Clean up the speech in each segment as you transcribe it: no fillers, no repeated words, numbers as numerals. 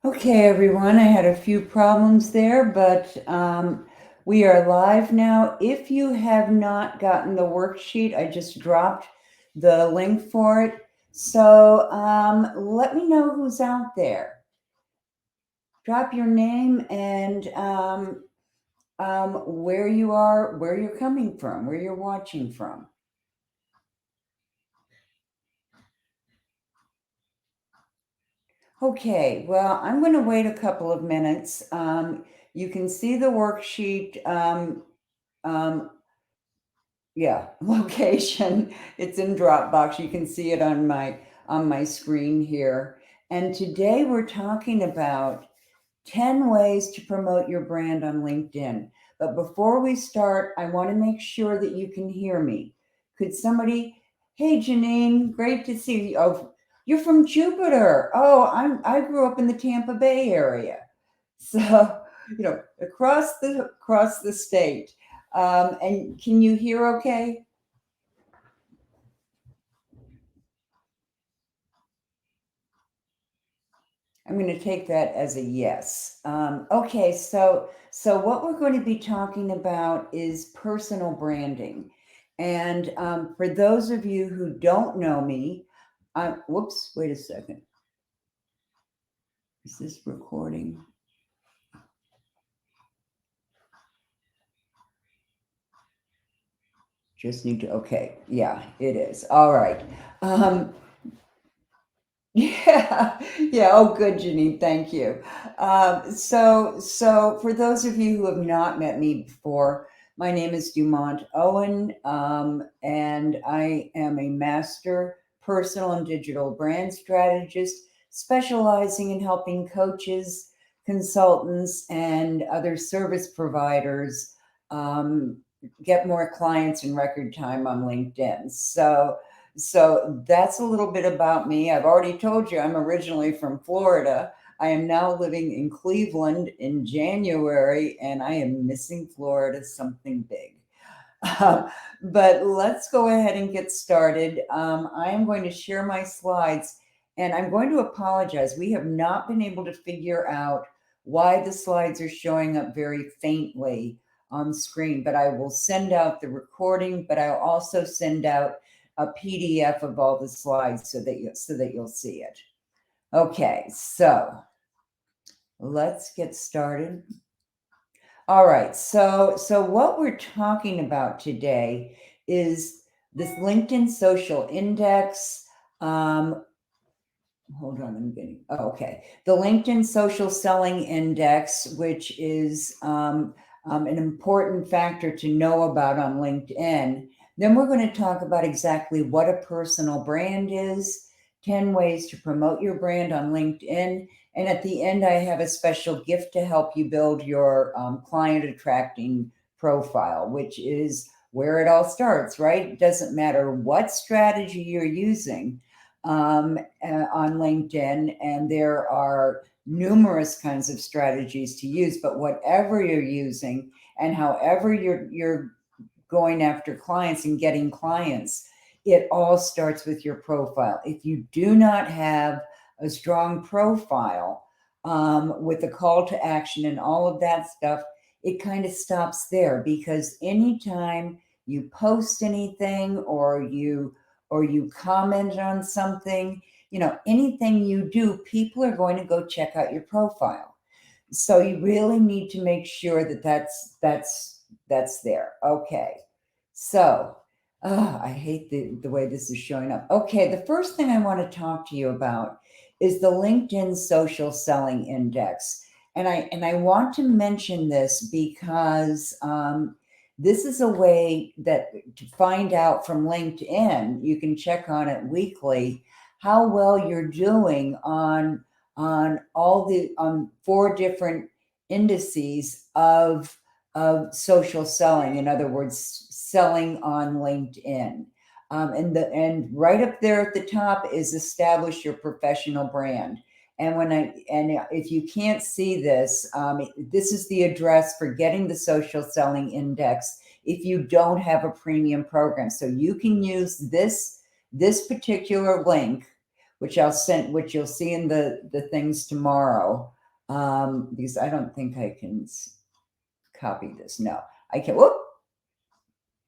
Okay, everyone, I had a few problems there, but we are live now. If you have not gotten the worksheet, I just dropped the link for it. So let me know who's out there. Drop your name and where you are, where you're coming from, where you're watching from. Okay, well, I'm going to wait a couple of minutes. You can see the worksheet. Um, Yeah, location. It's in Dropbox. You can see it on my screen here. And today we're talking about 10 ways to promote your brand on LinkedIn. But before we start, I want to make sure that you can hear me. Could somebody, hey Janine, great to see you. Oh, you're from Jupiter. Oh, I grew up in the Tampa Bay area. So, across the state. And can you hear okay? I'm going to take that as a yes. Okay, so what we're going to be talking about is personal branding, and for those of you who don't know me, whoops, wait a second. Is this recording? Just need to. Okay, yeah, it is. All right. Um, Yeah, yeah. Oh, good, Janine. Thank you. So for those of you who have not met me before, my name is Dumont Owen, and I am a master personal and digital brand strategist, specializing in helping coaches, consultants, and other service providers um, get more clients in record time on LinkedIn. So that's a little bit about me. I've already told you I'm originally from Florida. I am now living in Cleveland in January, and I am missing Florida something big. But let's go ahead and get started. I am going to share my slides, and I'm going to apologize. We have not been able to figure out why the slides are showing up very faintly on screen, but I will send out the recording, but I'll also send out a PDF of all the slides so that you'll see it. Okay, so let's get started. All right, so what we're talking about today is this LinkedIn Social Index. Um, Hold on, I'm getting. Oh, okay, the LinkedIn Social Selling Index, which is an important factor to know about on LinkedIn. Then we're going to talk about exactly what a personal brand is, 10 ways to promote your brand on LinkedIn. And at the end, I have a special gift to help you build your client attracting profile, which is where it all starts, right? It doesn't matter what strategy you're using on LinkedIn, and there are numerous kinds of strategies to use. But whatever you're using and however you're going after clients and getting clients, it all starts with your profile. If you do not have a strong profile with a call to action and all of that stuff, it kind of stops there, because anytime you post anything or you comment on something, anything you do, people are going to go check out your profile. So you really need to make sure that that's there. Okay. So, I hate the way this is showing up. Okay, the first thing I want to talk to you about is the LinkedIn Social Selling Index. And I want to mention this because this is a way that to find out from LinkedIn, you can check on it weekly, how well you're doing on all the on 4 different indices of social selling. In other words, selling on LinkedIn. And right up there at the top is establish your professional brand. And if you can't see this, this is the address for getting the social selling index if you don't have a premium program. So you can use this particular link, which you'll see in the things tomorrow. because I don't think I can copy this. No, I can't. Whoop,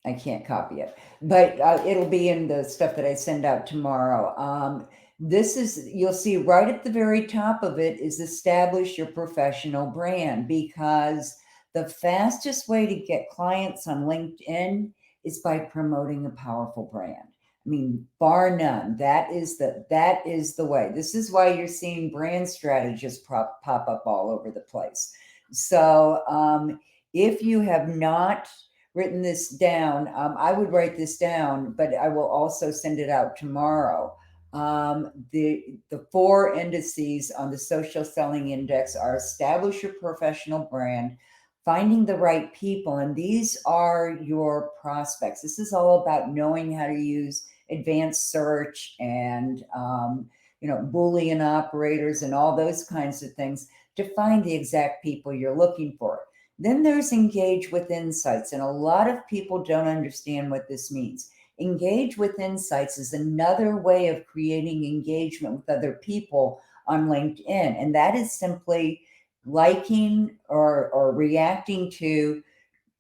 I can't copy it, but it'll be in the stuff that I send out tomorrow. This is, you'll see right at the very top of it is establish your professional brand, because the fastest way to get clients on LinkedIn is by promoting a powerful brand. I mean, bar none. That is the way. This is why you're seeing brand strategists pop up all over the place. So if you have not written this down, I would write this down, but I will also send it out tomorrow. The 4 indices on the social selling index are establish your professional brand, finding the right people, and these are your prospects. This is all about knowing how to use advanced search and Boolean operators and all those kinds of things to find the exact people you're looking for. Then there's engage with insights, and a lot of people don't understand what this means. Engage with insights is another way of creating engagement with other people on LinkedIn, and that is simply liking or reacting to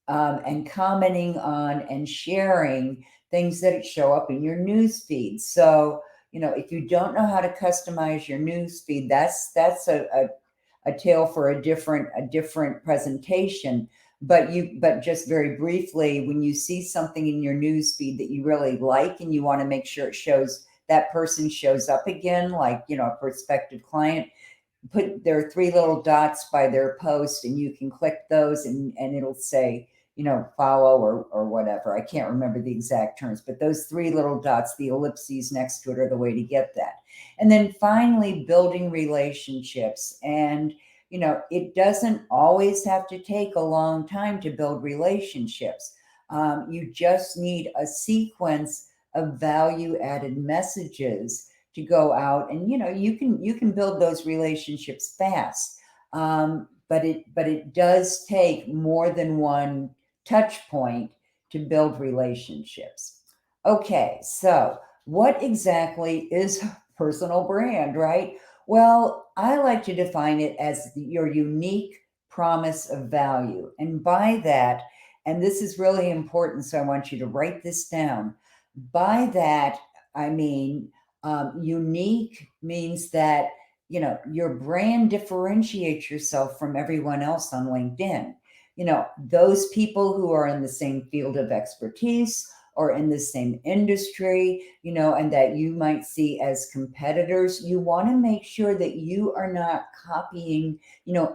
and commenting on and sharing things that show up in your news feed. So, if you don't know how to customize your news feed, that's a tale for a different presentation. But just very briefly, when you see something in your news feed that you really like and you want to make sure it shows, that person shows up again, like a prospective client, there are 3 little dots by their post, and you can click those, and it'll say follow or whatever. I can't remember the exact terms, but those 3 little dots, the ellipses next to it, are the way to get that. And then finally, building relationships. And it doesn't always have to take a long time to build relationships. You just need a sequence of value added messages to go out, and you can build those relationships fast. But it does take more than one touch point to build relationships. Okay, so what exactly is personal brand, right? Well, I like to define it as your unique promise of value. And by that, and this is really important, so I want you to write this down. By that, I mean, unique means that your brand differentiates yourself from everyone else on LinkedIn. Those people who are in the same field of expertise or in the same industry, and that you might see as competitors, you want to make sure that you are not copying,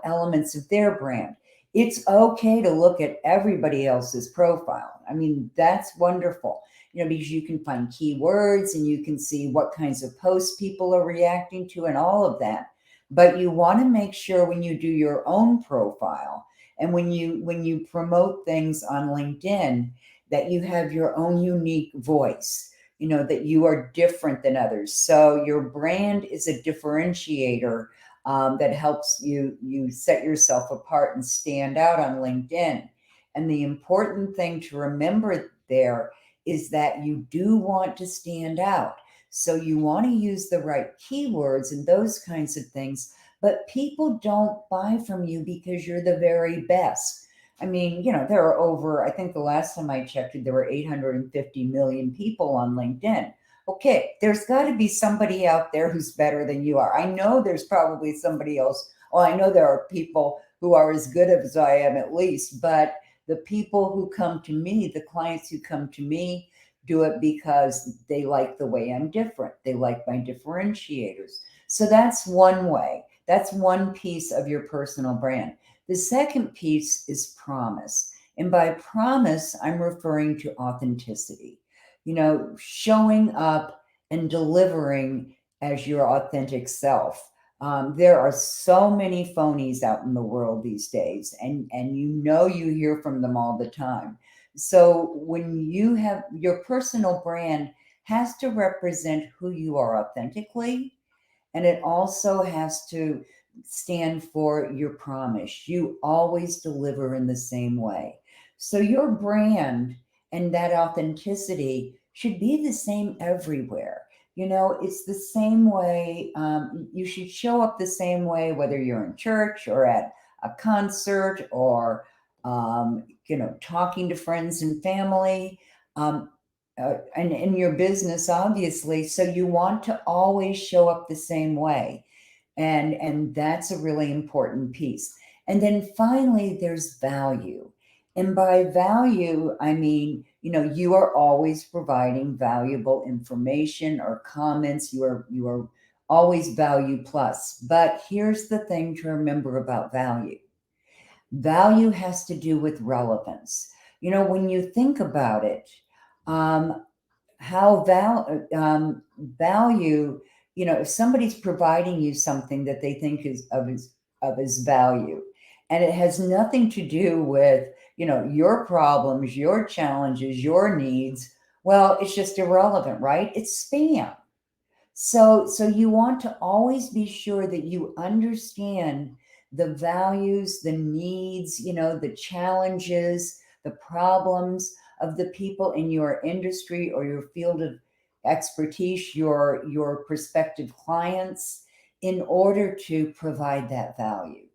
elements of their brand. It's okay to look at everybody else's profile. I mean, that's wonderful, because you can find keywords and you can see what kinds of posts people are reacting to and all of that. But you want to make sure when you do your own profile and when you promote things on LinkedIn, that you have your own unique voice, that you are different than others. So your brand is a differentiator that helps you set yourself apart and stand out on LinkedIn. And the important thing to remember there is that you do want to stand out. So you want to use the right keywords and those kinds of things, but people don't buy from you because you're the very best. I mean, there are over, I think the last time I checked, there were 850 million people on LinkedIn. Okay, there's got to be somebody out there who's better than you are. I know there's probably somebody else. Well, I know there are people who are as good as I am at least, but the people who come to me, the clients who come to me, do it because they like the way I'm different. They like my differentiators. So that's one way. That's one piece of your personal brand. The second piece is promise. And by promise, I'm referring to authenticity. Showing up and delivering as your authentic self. There are so many phonies out in the world these days, and you hear from them all the time. So when you have your personal brand, has to represent who you are authentically, and it also has to stand for your promise. You always deliver in the same way. So your brand and that authenticity should be the same everywhere. It's the same way. You should show up the same way, whether you're in church or at a concert or, talking to friends and family, um, and in your business, obviously. So you want to always show up the same way. And that's a really important piece. And then finally, there's value. And by value, I mean, you are always providing valuable information or comments. You are always value plus. But here's the thing to remember about value. Value has to do with relevance. When you think about it, um, how value, if somebody's providing you something that they think is of his value, and it has nothing to do with your problems, your challenges, your needs, well, it's just irrelevant, right? It's spam. So you want to always be sure that you understand the values, the needs, the challenges, the problems of the people in your industry or your field of expertise, your prospective clients, in order to provide that value.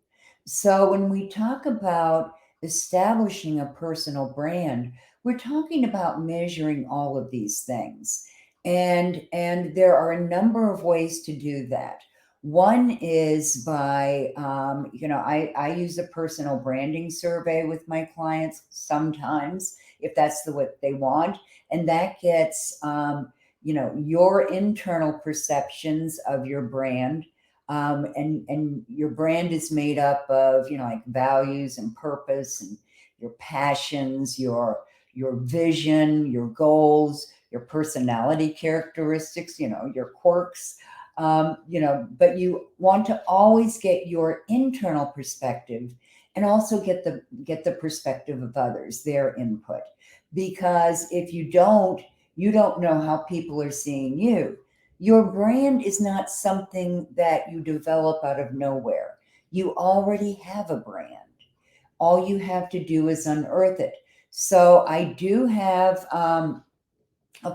So when we talk about establishing a personal brand, we're talking about measuring all of these things. And there are a number of ways to do that. One is by, I use a personal branding survey with my clients sometimes, if that's what they want. And that gets, your internal perceptions of your brand. And your brand is made up of, like values and purpose and your passions, your vision, your goals, your personality characteristics, your quirks. But you want to always get your internal perspective and also get the perspective of others, their input. Because if you don't know how people are seeing you. Your brand is not something that you develop out of nowhere. You already have a brand. All you have to do is unearth it. So I do have a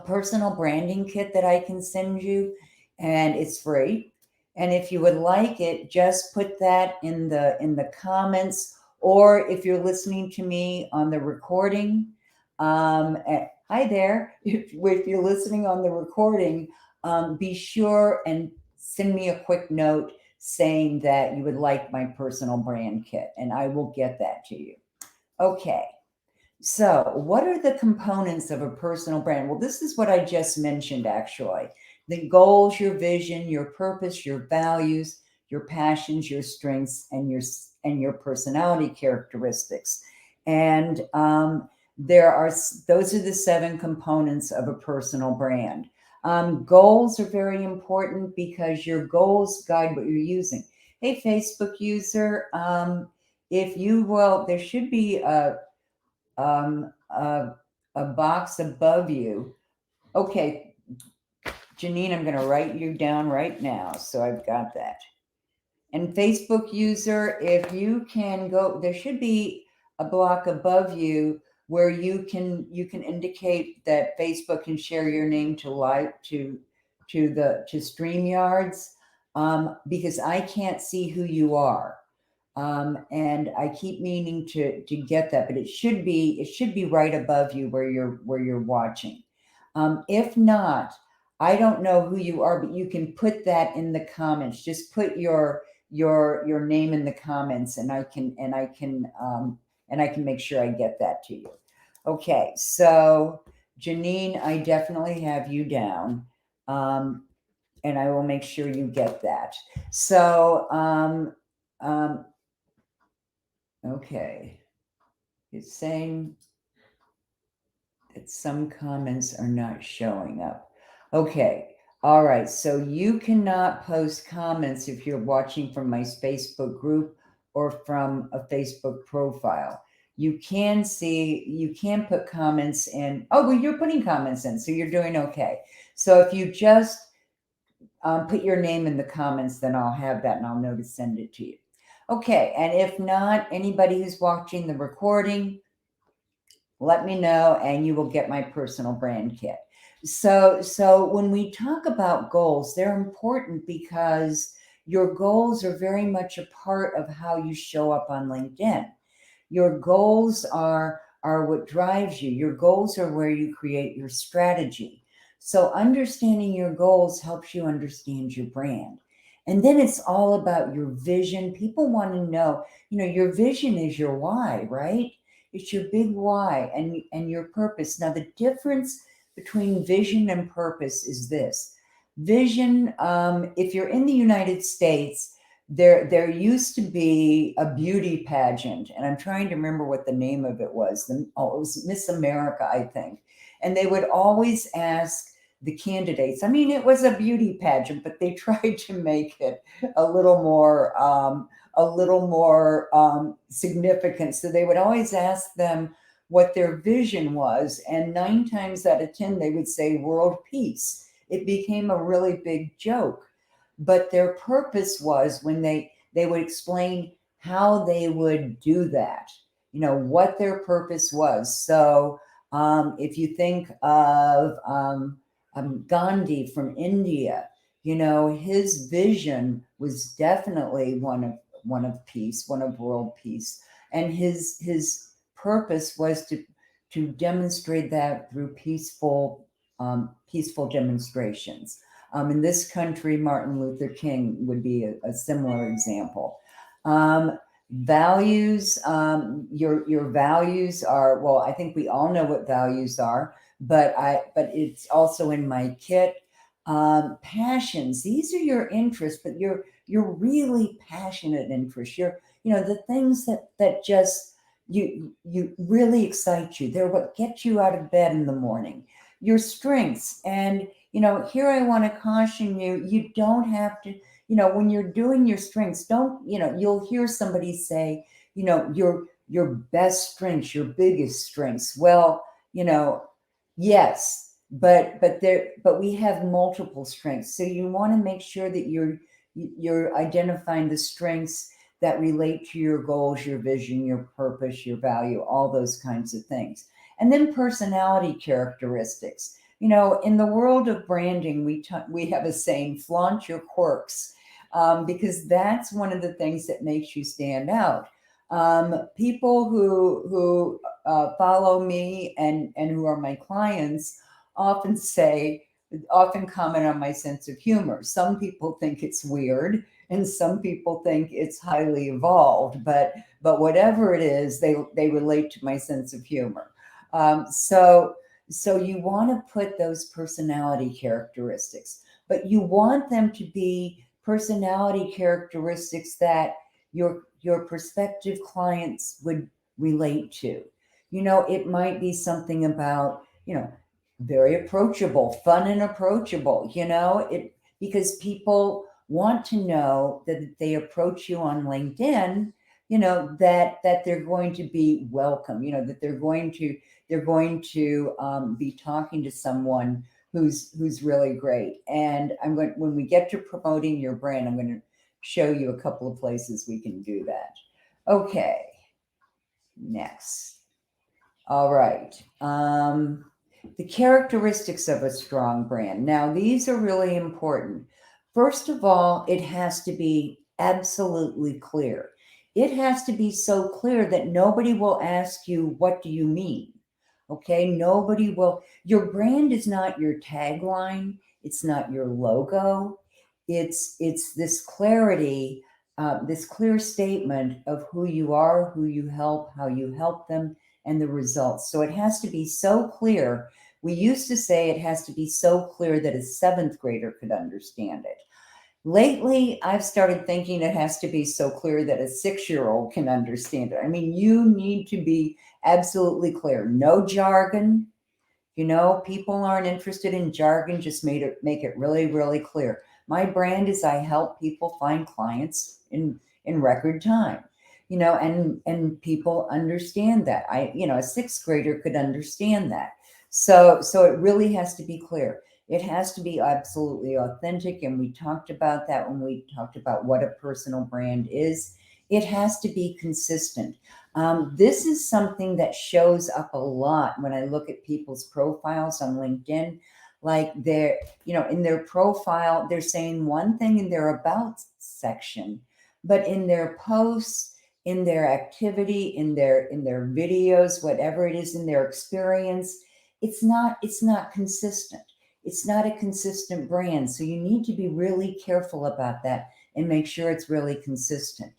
personal branding kit that I can send you, and it's free. And if you would like it, just put that in the comments, or if you're listening to me on the recording, hi there. If you're listening on the recording, be sure and send me a quick note saying that you would like my personal brand kit, and I will get that to you. Okay. So, what are the components of a personal brand? Well, this is what I just mentioned actually. The goals, your vision, your purpose, your values, your passions, your strengths, and your personality characteristics. And those are the 7 components of a personal brand. Goals are very important because your goals guide what you're using. Hey, Facebook user, if you will, there should be um, a, a box above you. Okay, Janine, I'm going to write you down right now. So I've got that. And Facebook user, if you can go, there should be a block above you where you can indicate that Facebook can share your name to live to StreamYards, because I can't see who you are. And I keep meaning to get that, but it should be right above you where you're watching. If not, I don't know who you are, but you can put that in the comments. Just put your name in the comments, and I can make sure I get that to you. Okay, so Janine, I definitely have you down, and I will make sure you get that. So okay. It's saying that some comments are not showing up. Okay. All right. So you cannot post comments if you're watching from my Facebook group or from a Facebook profile. You can put comments in. Oh, well, you're putting comments in, so you're doing okay. So if you just put your name in the comments, then I'll have that and I'll know to send it to you. Okay, and if not, anybody who's watching the recording, let me know and you will get my personal brand kit. So when we talk about goals, they're important because your goals are very much a part of how you show up on LinkedIn. Your goals are what drives you. Your goals are where you create your strategy. So understanding your goals helps you understand your brand. And then it's all about your vision. People want to know, your vision is your why, right? It's your big why and your purpose. Now the difference between vision and purpose is this. Vision, if you're in the United States, there used to be a beauty pageant, and I'm trying to remember what the name of it was. It was Miss America, I think. And they would always ask the candidates. I mean, it was a beauty pageant, but they tried to make it a little more significant. So they would always ask them what their vision was, and 9 times out of 10 they would say world peace. It became a really big joke, but their purpose was when they would explain how they would do that, what their purpose was. So if you think of Gandhi from India, his vision was definitely one of peace, one of world peace, and his purpose was to demonstrate that through peaceful demonstrations. In this country, Martin Luther King would be a similar example. Values, your values are, well, I think we all know what values are, but it's also in my kit. Passions, these are your interests, but you're really passionate interests. The things that just you really excite you. They're what get you out of bed in the morning. Your strengths, and here I want to caution you, you don't have to, when you're doing your strengths, don't, you'll hear somebody say, your best strengths, your biggest strengths. Well, yes, but we have multiple strengths. So you want to make sure that you're identifying the strengths that relate to your goals, your vision, your purpose, your value, all those kinds of things. And then personality characteristics. In the world of branding, we have a saying, flaunt your quirks, because that's one of the things that makes you stand out. People who follow me and who are my clients often comment on my sense of humor. Some people think it's weird, and some people think it's highly evolved. But whatever it is, they relate to my sense of humor. So you want to put those personality characteristics, but you want them to be personality characteristics that your prospective clients would relate to. It might be something about, very approachable, fun and approachable, because people want to know that if they approach you on LinkedIn, that they're going to be welcome, that they're going to be talking to someone who's really great. And when we get to promoting your brand, I'm going to show you a couple of places we can do that. Okay, next. All right. The characteristics of a strong brand. Now, these are really important. First of all, it has to be absolutely clear. It has to be so clear that nobody will ask you, what do you mean? Okay, nobody will. Your brand is not your tagline, it's not your logo. It's this clarity, this clear statement of who you are, who you help, how you help them, and the results. So it has to be so clear. We used to say it has to be so clear that a 7th grader could understand it. Lately, I've started thinking it has to be so clear that a 6-year-old can understand it. I mean, you need to be absolutely clear. No jargon. People aren't interested in jargon. Just make it really, really clear. My brand is I help people find clients in record time. And people understand that. A 6th grader could understand that. So it really has to be clear. It has to be absolutely authentic. And we talked about that when we talked about what a personal brand is. It has to be consistent. This is something that shows up a lot when I look at people's profiles on LinkedIn. Like they're, in their profile, they're saying one thing in their about section, but in their posts, in their activity, in their videos, whatever it is, in their experience, it's not consistent. It's not a consistent brand. So you need to be really careful about that and make sure it's really consistent.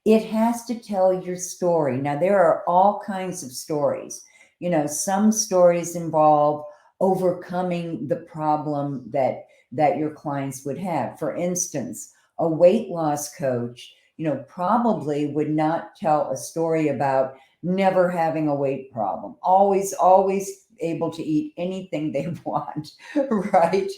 It has to tell your story. Now, there are all kinds of stories. Some stories involve overcoming the problem that your clients would have. For instance, a weight loss coach, probably would not tell a story about never having a weight problem, always able to eat anything they want, right?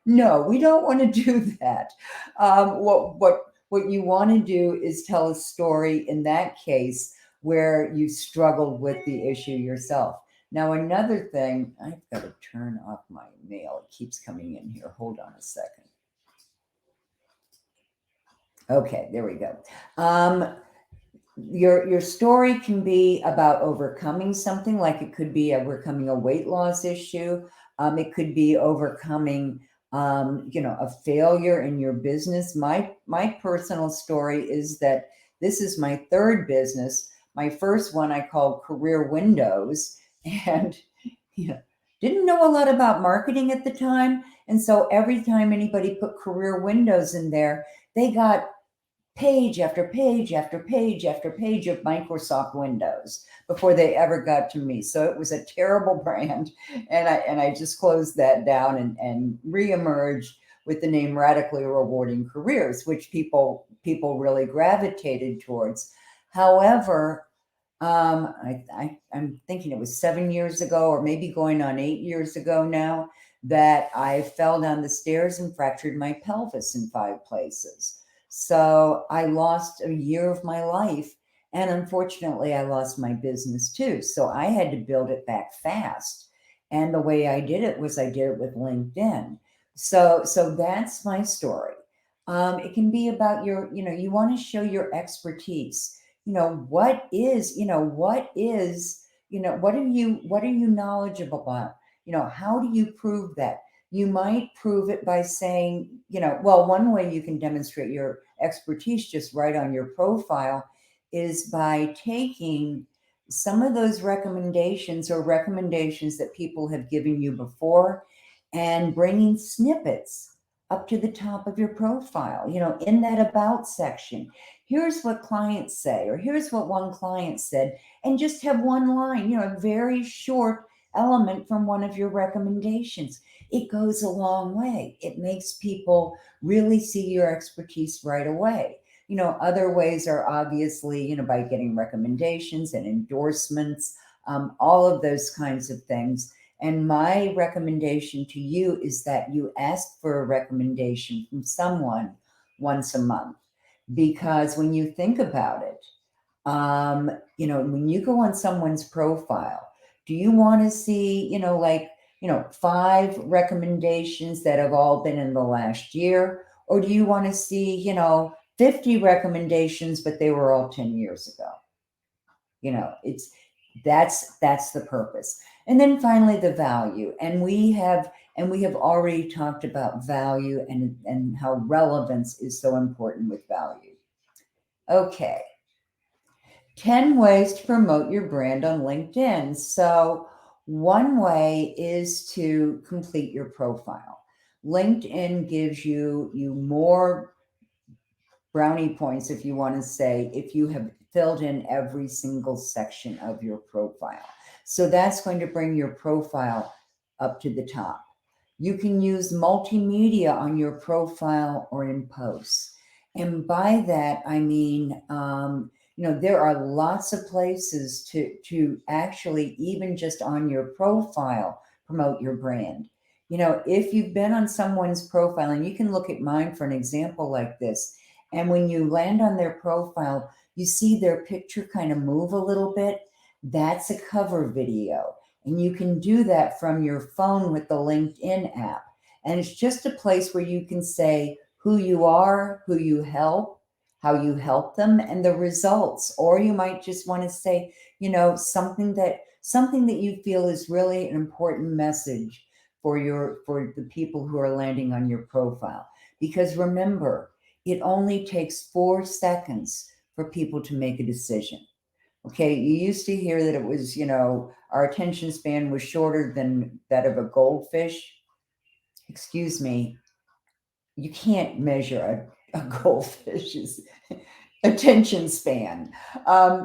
No, we don't want to do that. What you want to do is tell a story in that case where you struggled with the issue yourself. Now, another thing, I've got to turn off my mail. It keeps coming in here. Hold on a second. Okay, there we go. Your story can be about overcoming something, like it could be overcoming a weight loss issue. It could be overcoming a failure in your business. My personal story is that this is my third business. My first one I called Career Windows, and didn't know a lot about marketing at the time. And so every time anybody put Career Windows in there, they got page after page after page after page of Microsoft Windows before they ever got to me. So it was a terrible brand. And I just closed that down and reemerged with the name Radically Rewarding Careers, which people really gravitated towards. However, I'm thinking it was 7 years ago, or maybe going on 8 years ago now, that I fell down the stairs and fractured my pelvis in 5 places. So I lost a year of my life. And unfortunately, I lost my business too. So I had to build it back fast. And the way I did it was I did it with LinkedIn. So that's my story. It can be about you want to show your expertise. What are you knowledgeable about? How do you prove that? You might prove it by saying, well, one way you can demonstrate your expertise just right on your profile is by taking some of those recommendations or recommendations that people have given you before and bringing snippets up to the top of your profile, in that about section. Here's what clients say, or here's what one client said, and just have one line, a very short element from one of your recommendations. It goes a long way. It makes people really see your expertise right away. Other ways are obviously, by getting recommendations and endorsements, all of those kinds of things. And my recommendation to you is that you ask for a recommendation from someone once a month. Because when you think about it, when you go on someone's profile, do you want to see, 5 recommendations that have all been in the last year? Or do you want to see, 50 recommendations, but they were all 10 years ago? That's the purpose. And then finally, the value. And we have already talked about value and how relevance is so important with value. Okay. 10 ways to promote your brand on LinkedIn. So one way is to complete your profile. LinkedIn gives you more brownie points, if you want to say, if you have filled in every single section of your profile. So that's going to bring your profile up to the top. You can use multimedia on your profile or in posts. And by that, I mean, there are lots of places to actually, even just on your profile, promote your brand. If you've been on someone's profile, and you can look at mine for an example like this, and when you land on their profile, you see their picture kind of move a little bit. That's a cover video. And you can do that from your phone with the LinkedIn app. And it's just a place where you can say who you are, who you help, how you help them, and the results. Or you might just want to say, something that you feel is really an important message for the people who are landing on your profile. Because remember, it only takes 4 seconds for people to make a decision. Okay, you used to hear that it was, our attention span was shorter than that of a goldfish. Excuse me, you can't measure a goldfish's attention span.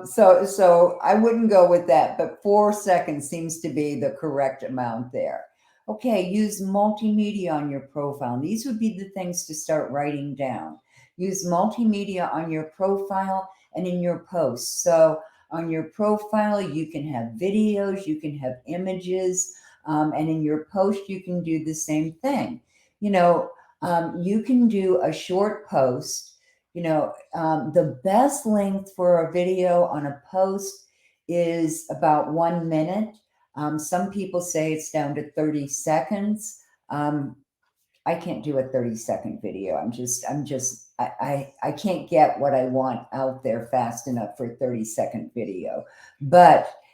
So I wouldn't go with that, but 4 seconds seems to be the correct amount there. Okay, use multimedia on your profile. These would be the things to start writing down. Use multimedia on your profile and in your posts. So on your profile, you can have videos, you can have images, and in your post, you can do the same thing. You can do a short post. The best length for a video on a post is about 1 minute. Some people say it's down to 30 seconds. I can't do a 30-second video. I can't get what I want out there fast enough for a 30-second video.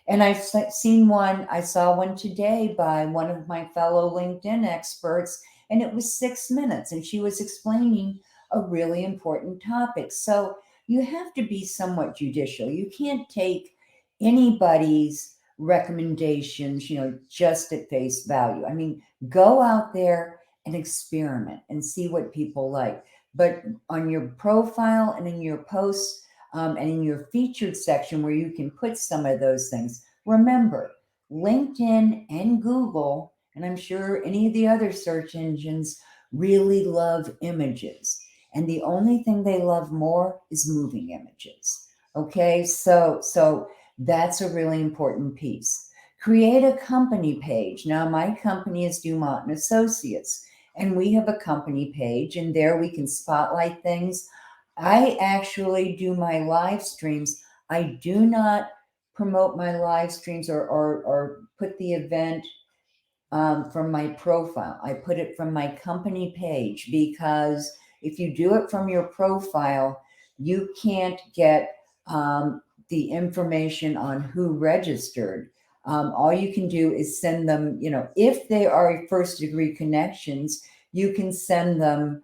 And I saw one today by one of my fellow LinkedIn experts, and it was 6 minutes, and she was explaining a really important topic. So you have to be somewhat judicial. You can't take anybody's recommendations, just at face value. I mean, go out there and experiment and see what people like. But on your profile and in your posts and in your featured section where you can put some of those things, remember, LinkedIn and Google, and I'm sure any of the other search engines, really love images. And the only thing they love more is moving images. Okay, so that's a really important piece. Create a company page. Now, my company is Dumont and Associates, and we have a company page, and there we can spotlight things. I actually do my live streams. I do not promote my live streams or put the event from my profile. I put it from my company page, because if you do it from your profile, you can't get the information on who registered. All you can do is send them, if they are first degree connections, you can send them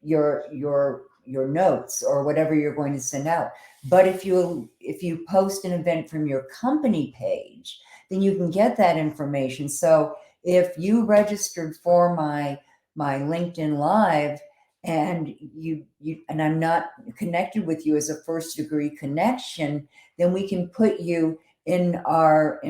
your notes or whatever you're going to send out. But if you post an event from your company page, then you can get that information. So if you registered for my LinkedIn Live, and you and I'm not connected with you as a first degree connection, then we can put you in our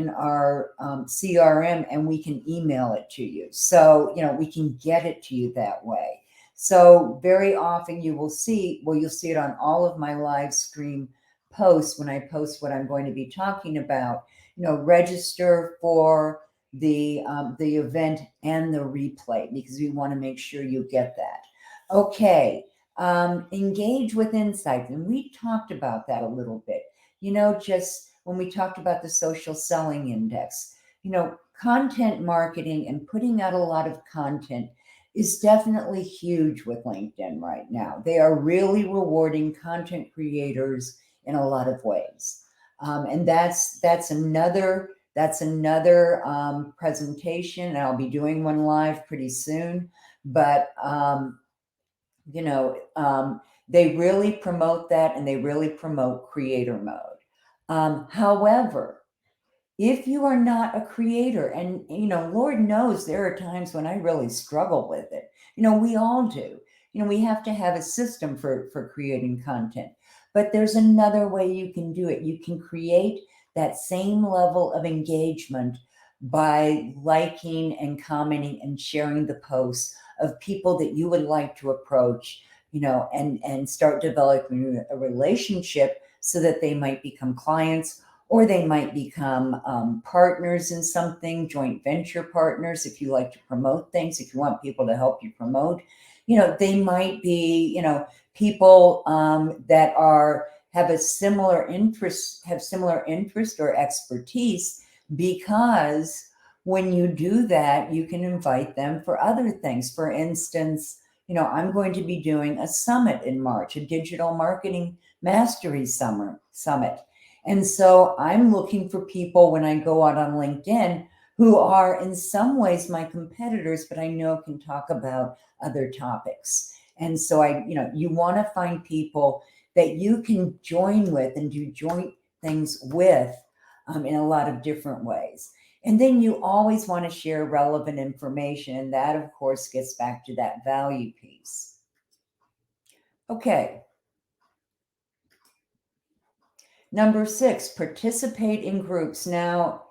CRM, and we can email it to you. So we can get it to you that way. So very often you'll see it on all of my live stream posts when I post what I'm going to be talking about. Register for the event and the replay, because we want to make sure you get that. Okay, engage with insights, and we talked about that a little bit. Just when we talked about the social selling index, content marketing and putting out a lot of content is definitely huge with LinkedIn right now. They are really rewarding content creators in a lot of ways. And that's another presentation, and I'll be doing one live pretty soon. But they really promote that, and they really promote creator mode. However, if you are not a creator, and Lord knows there are times when I really struggle with it. We all do. We have to have a system for creating content. But there's another way you can do it. You can create that same level of engagement by liking and commenting and sharing the posts of people that you would like to approach, and start developing a relationship so that they might become clients, or they might become partners in something, joint venture partners, if you like to promote things, if you want people to help you promote. They might be, people that have similar interest or expertise, because when you do that, you can invite them for other things. For instance, I'm going to be doing a summit in March, a digital marketing mastery summit. And so I'm looking for people when I go out on LinkedIn who are in some ways my competitors, but I know can talk about other topics. And so you want to find people that you can join with and do joint things with in a lot of different ways. And then you always want to share relevant information. And that, of course, gets back to that value piece. Okay. Number 6, participate in groups. Now,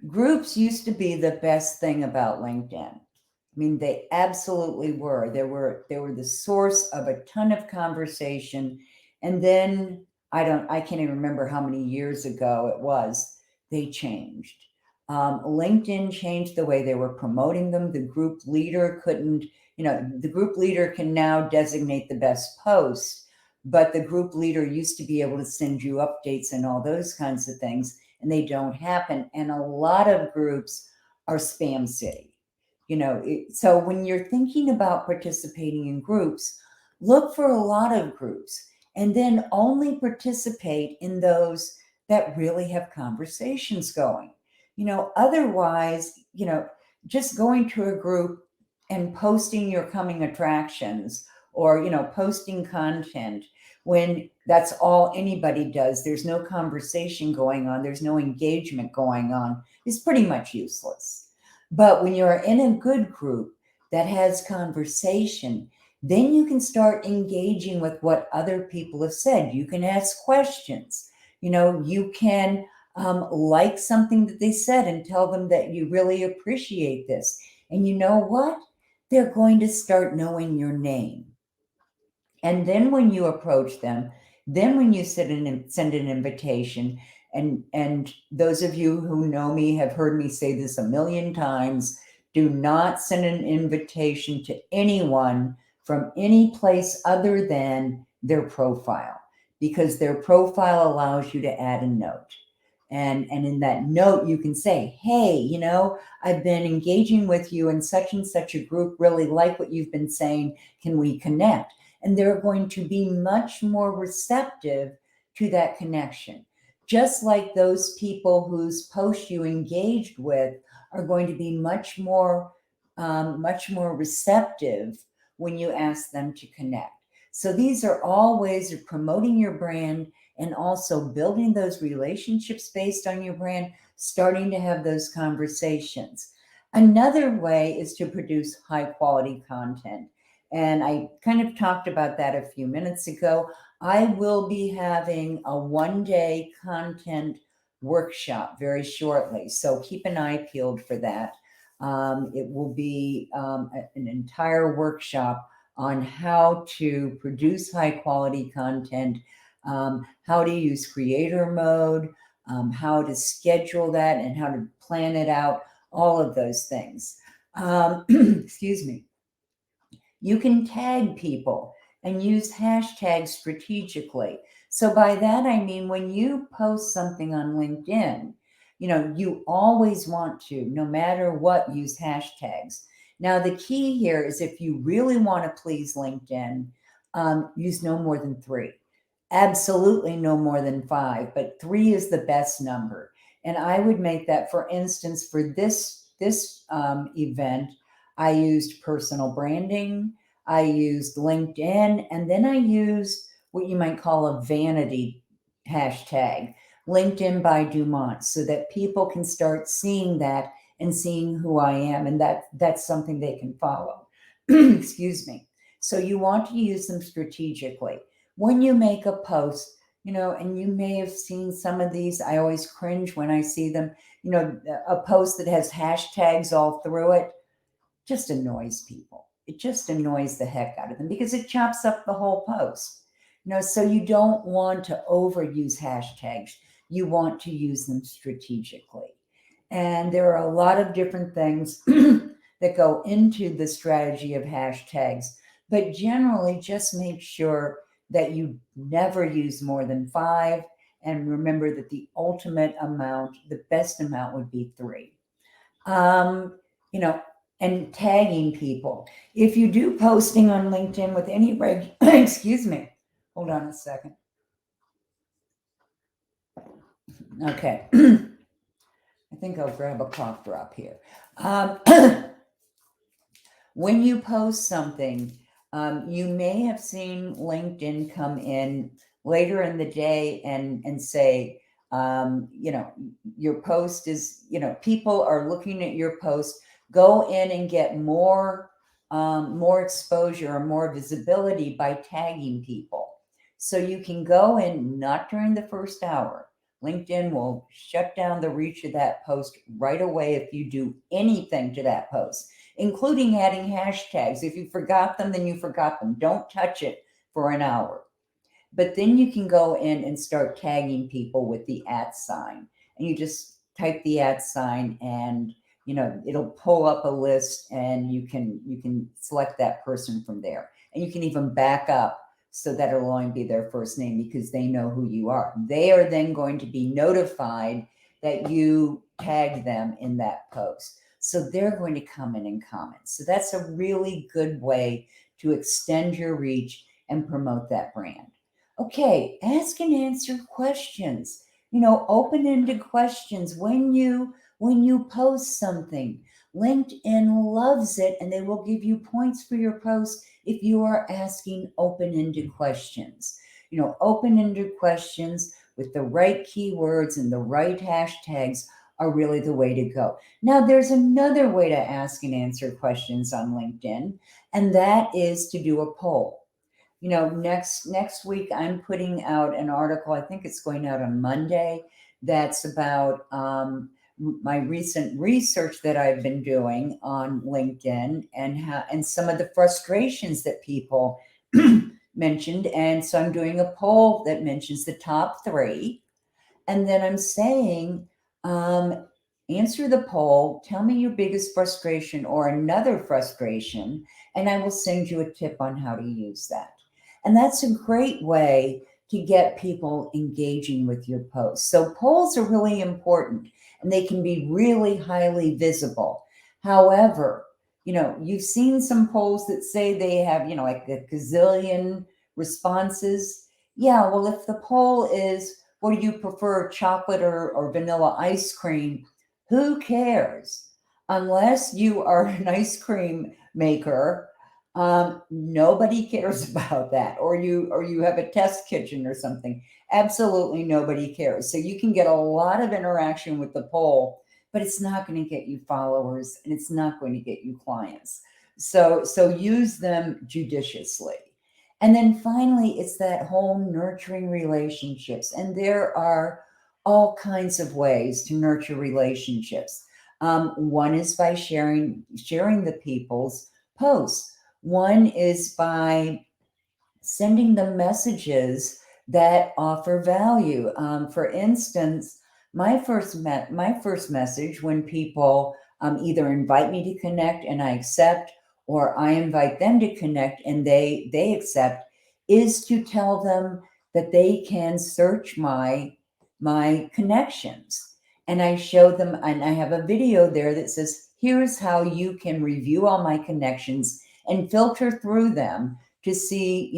groups used to be the best thing about LinkedIn. I mean, they absolutely were. They were the source of a ton of conversation. And then I can't even remember how many years ago it was, they changed. LinkedIn changed the way they were promoting them. The group leader the group leader can now designate the best post, but the group leader used to be able to send you updates and all those kinds of things, and they don't happen. And a lot of groups are spam city. So when you're thinking about participating in groups, look for a lot of groups and then only participate in those that really have conversations going. Otherwise, just going to a group and posting your coming attractions or, posting content when that's all anybody does, there's no conversation going on, there's no engagement going on, is pretty much useless. But when you're in a good group that has conversation, then you can start engaging with what other people have said. You can ask questions. You can like something that they said and tell them that you really appreciate this. And you know what? They're going to start knowing your name. And then when you approach them, then when you send an invitation, and those of you who know me have heard me say this a million times, do not send an invitation to anyone from any place other than their profile, because their profile allows you to add a note. And in that note, you can say, hey, I've been engaging with you in such and such a group, really like what you've been saying. Can we connect? And they're going to be much more receptive to that connection. Just like those people whose post you engaged with are going to be much more receptive when you ask them to connect. So these are all ways of promoting your brand and also building those relationships based on your brand, starting to have those conversations. Another way is to produce high quality content. And I kind of talked about that a few minutes ago. I will be having a one-day content workshop very shortly. So keep an eye peeled for that. It will be an entire workshop on how to produce high quality content, how to use creator mode, how to schedule that and how to plan it out, all of those things. Excuse me. You can tag people and use hashtags strategically. So by that, I mean, when you post something on LinkedIn, you always want to, no matter what, use hashtags. Now, the key here is if you really want to please LinkedIn, use no more than 3. Absolutely no more than 5, but 3 is the best number. And I would make that, for instance, for this event, I used personal branding, I used LinkedIn, and then I used what you might call a vanity hashtag, LinkedIn by Dumont, so that people can start seeing that and seeing who I am, and that's something they can follow. Excuse me. So you want to use them strategically. When you make a post, and you may have seen some of these, I always cringe when I see them, a post that has hashtags all through it, just annoys people. It just annoys the heck out of them because it chops up the whole post. So you don't want to overuse hashtags. You want to use them strategically. And there are a lot of different things that go into the strategy of hashtags, but generally just make sure that you never use more than 5. And remember that the ultimate amount, the best amount would be 3. And tagging people. If you do posting on LinkedIn with any excuse me, hold on a second. Okay. I think I'll grab a cough drop here. Um, when you post something, you may have seen LinkedIn come in later in the day and say, your post is, people are looking at your post. Go in and get more exposure or more visibility by tagging people. So you can go in, not during the first hour. LinkedIn will shut down the reach of that post right away if you do anything to that post, including adding hashtags. If you forgot them, then you forgot them. Don't touch it for an hour. But then you can go in and start tagging people with the @ and you just type the @ and it'll pull up a list, and you can select that person from there. And you can even back up so that it'll only be their first name, because they know who you are. They are then going to be notified that you tagged them in that post. So they're going to come in and comment. So that's a really good way to extend your reach and promote that brand. Okay, ask and answer questions. Open-ended questions when you post something. LinkedIn loves it, and they will give you points for your post if you are asking open-ended questions. Open-ended questions with the right keywords and the right hashtags are really the way to go. Now, there's another way to ask and answer questions on LinkedIn, and that is to do a poll. Next week I'm putting out an article. I think it's going out on Monday. That's about my recent research that I've been doing on LinkedIn, and some of the frustrations that people mentioned. And so I'm doing a poll that mentions the top 3, and then I'm saying, answer the poll, tell me your biggest frustration or another frustration, and I will send you a tip on how to use that. And that's a great way to get people engaging with your posts. So polls are really important, and they can be really highly visible. However, you've seen some polls that say they have, like a gazillion responses. Yeah, well, if the poll is, what do you prefer, chocolate or vanilla ice cream? Who cares? Unless you are an ice cream maker, nobody cares about that. Or you have a test kitchen or something. Absolutely nobody cares. So you can get a lot of interaction with the poll, but it's not going to get you followers, and it's not going to get you clients. So use them judiciously. And then finally, it's that whole nurturing relationships. And there are all kinds of ways to nurture relationships. One is by sharing the people's posts. One is by sending them messages that offer value. For instance, my first message, when people either invite me to connect and I accept, or I invite them to connect and they accept, is to tell them that they can search my connections. And I show them, and I have a video there that says, here's how you can review all my connections and filter through them to see,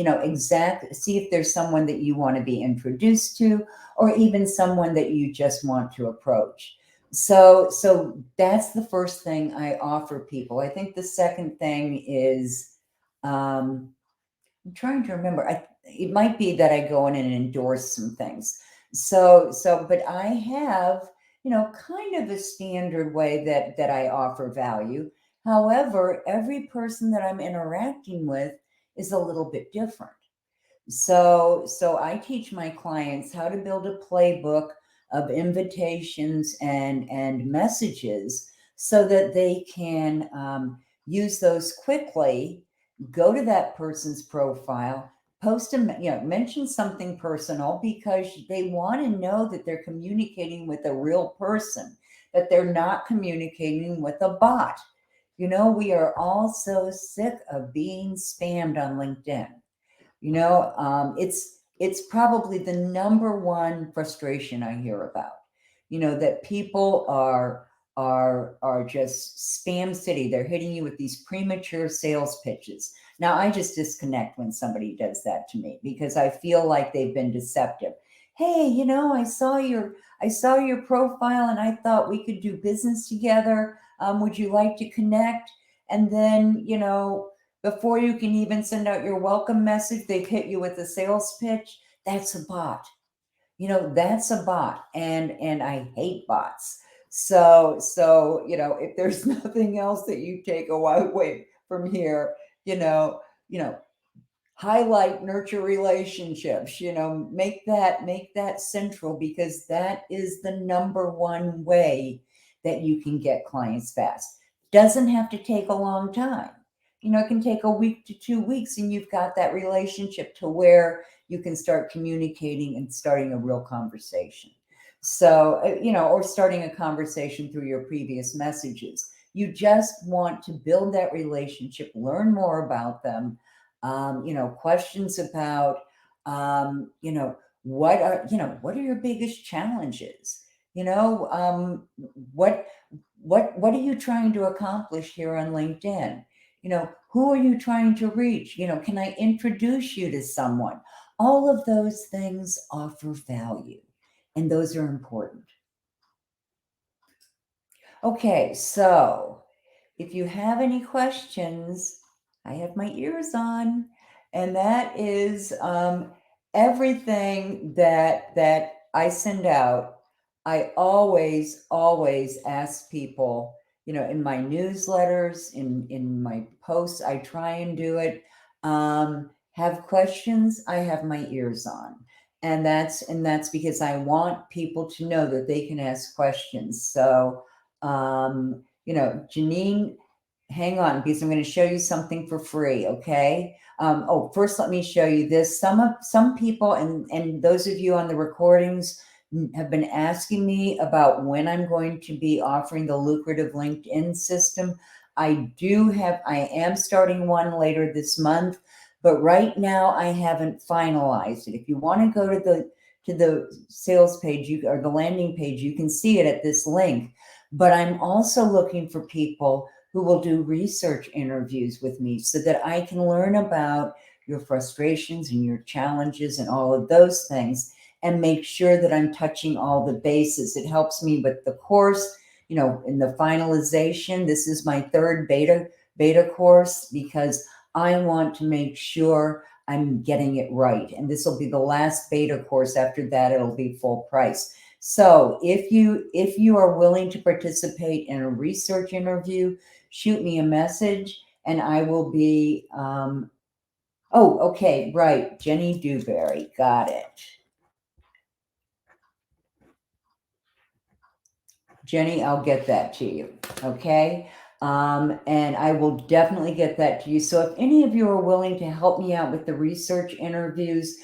see if there's someone that you want to be introduced to, or even someone that you just want to approach. So that's the first thing I offer people. I think the second thing is, I'm trying to remember. It might be that I go in and endorse some things. But I have, kind of a standard way that I offer value. However, every person that I'm interacting with is a little bit different. So I teach my clients how to build a playbook of invitations and messages so that they can use those quickly, go to that person's profile, post a, mention something personal, because they want to know that they're communicating with a real person, that they're not communicating with a bot. We are all so sick of being spammed on LinkedIn. It's probably the number one frustration I hear about. That people are just spam city. They're hitting you with these premature sales pitches. Now, I just disconnect when somebody does that to me, because I feel like they've been deceptive. hey, I saw your profile and I thought we could do business together. Would you like to connect? And then, before you can even send out your welcome message, they've hit you with a sales pitch. That's a bot. That's a bot, and I hate bots. So if there's nothing else that you take away from here, you know, you know, highlight nurture relationships, make that central, because that is the number one way that you can get clients fast. Doesn't have to take a long time. It can take a week to 2 weeks, and you've got that relationship to where you can start communicating and starting a real conversation. So or starting a conversation through your previous messages. You just want to build that relationship, learn more about them. Questions about, what are your biggest challenges? You know, what what are you trying to accomplish here on LinkedIn? Who are you trying to reach? Can I introduce you to someone? All of those things offer value, and those are important. Okay, so if you have any questions, I have my ears on, and that is everything that I send out. I always ask people, in my newsletters, in my posts, I try and do it. Have questions, I have my ears on. And that's because I want people to know that they can ask questions. So Janine, hang on, because I'm going to show you something for free. Okay. First, let me show you this. Some people, and those of you on the recordings, have been asking me about when I'm going to be offering the lucrative LinkedIn system. I am starting one later this month, but right now I haven't finalized it. If you want to go to the sales page, or the landing page, you can see it at this link. But I'm also looking for people who will do research interviews with me so that I can learn about your frustrations and your challenges and all of those things, and make sure that I'm touching all the bases. It helps me with the course, in the finalization. This is my third beta course, because I want to make sure I'm getting it right. And this will be the last beta course. After that, it'll be full price. So if you are willing to participate in a research interview, shoot me a message, and I will be, okay, right, Jenny Dewberry, got it. Jenny, I'll get that to you, okay? And I will definitely get that to you. So if any of you are willing to help me out with the research interviews,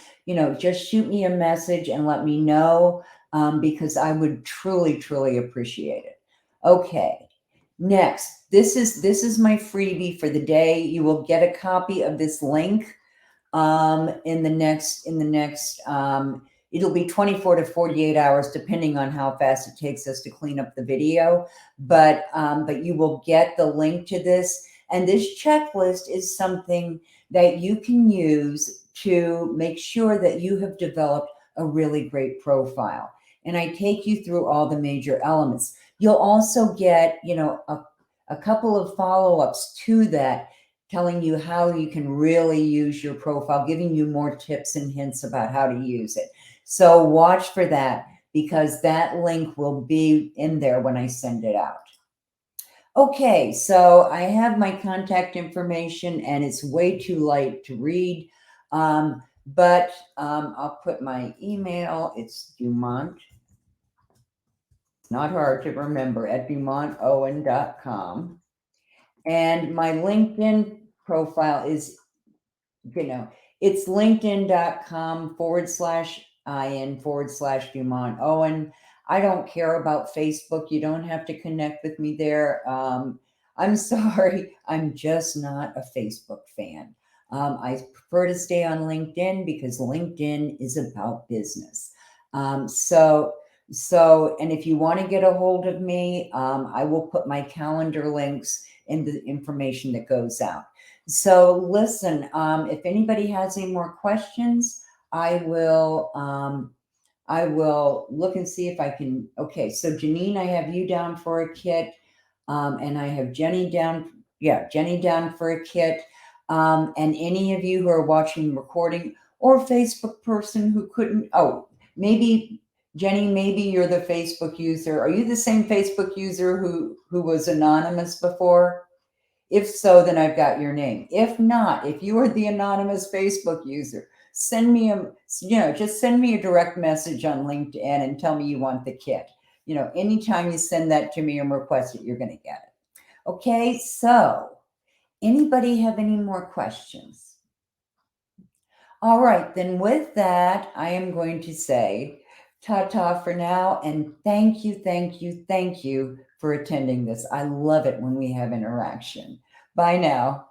just shoot me a message and let me know, because I would truly, truly appreciate it. Okay, next, this is my freebie for the day. You will get a copy of this link in the next it'll be 24 to 48 hours, depending on how fast it takes us to clean up the video. But you will get the link to this. And this checklist is something that you can use to make sure that you have developed a really great profile. And I take you through all the major elements. You'll also get, a couple of follow-ups to that, telling you how you can really use your profile, giving you more tips and hints about how to use it. So watch for that, because that link will be in there when I send it out. Okay, so I have my contact information, and it's way too light to read, but I'll put my email. It's Dumont. It's not hard to remember, at DumontOwen.com. And my LinkedIn profile is, it's linkedin.com/in/Dumont Owen. I don't care about Facebook. You don't have to connect with me there. I'm sorry. I'm just not a Facebook fan. I prefer to stay on LinkedIn, because LinkedIn is about business. And if you want to get a hold of me, I will put my calendar links in the information that goes out. So listen, if anybody has any more questions, I will I will look and see if I can. Okay, so Janine, I have you down for a kit, and I have Jenny down. Yeah, Jenny down for a kit. And any of you who are watching the recording or Facebook person who couldn't. Oh, maybe Jenny, maybe you're the Facebook user. Are you the same Facebook user who was anonymous before? If so, then I've got your name. If not, if you are the anonymous Facebook user, send me just send me a direct message on LinkedIn and tell me you want the kit. Anytime you send that to me and request it, you're going to get it. Okay, so anybody have any more questions? All right, then with that, I am going to say ta-ta for now, and thank you, thank you, thank you for attending this. I love it when we have interaction. Bye now.